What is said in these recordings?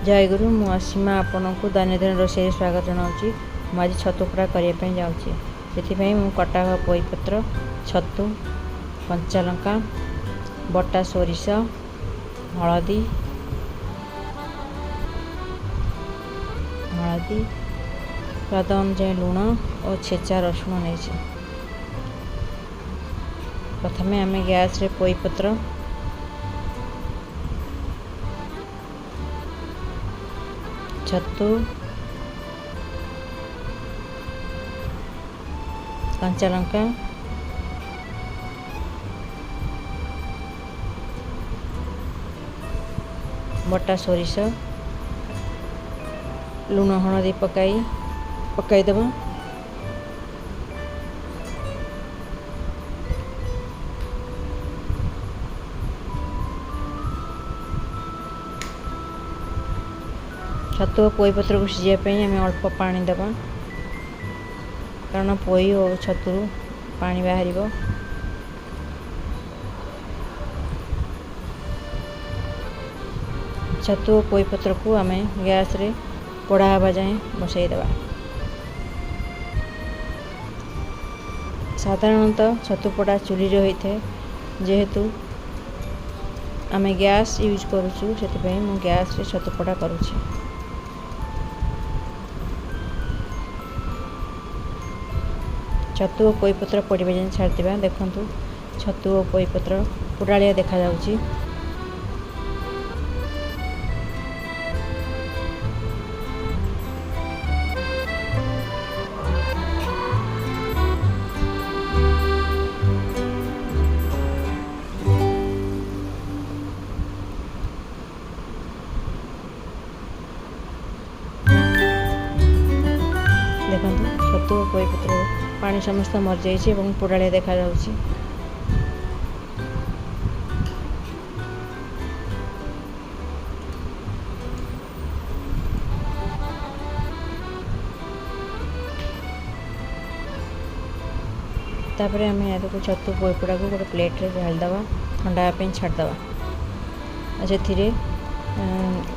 जय गुरु मु असीमा आपन को दैनंदिन रोषे स्वागत जनाऊँगी। मुझे छतु पोड़ा करने जाऊँगी से कटा हुआ पोईपत्र छतु कंचा लंका बटा सोरिष हलदी स्वाद अनुसार लुण और छेचा रसुण नहीं। प्रथम आम गैस रे पोईपत्र छतु कंचा लंका बटा सोरिष लुण हलदी पकाईदेव। छतु और पोईपत्र को सीझापी आम अल्प पानी देवा कारण पोई और छतु पानी बाहर। छतु और पोईपत्र को आम गैस रे पोड़ा हवा जाए बसईदेवा। साधारणतः छतु पोड़ा चुली होता है जेहेतु आम गैस यूज करुचु से मु गैस रे छतु पोड़ा करुछि। छतु और पोईपत्र पड़वा जाए छाड़वा। देखु छतु और पोईपत्र पोड़ालिया देखा जाउछि। देखु छतु और पोईपत्र पानी समस्त मर जाइए और पोड़ालिया देखा जाउछि। तापर आम को छतु पोईपोड़ा को गोटे प्लेट रे ढालदवा ठंडा पे छाड़दवा। से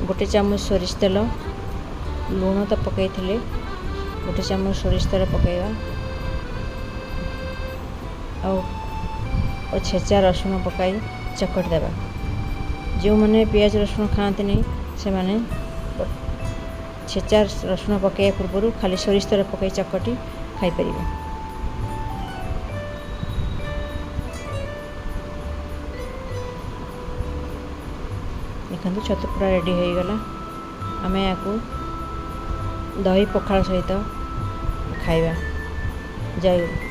गोटे चामच सोरिष तेल लुण तो पकई गोटे चामच सोरिष तेल पकईवा और छेचा रसुण पकाई चकट देवा। जो मैंने पियाज रसुण खाती नहीं से माने छेचा रसुण पकड़ा पूर्व खाली सोरिष तेल पकई चकटी खाई परिबे। देखो छतु पोड़ा रेडी हो गला। आम या दही पखाल सहित खाइबा। जय गुरु।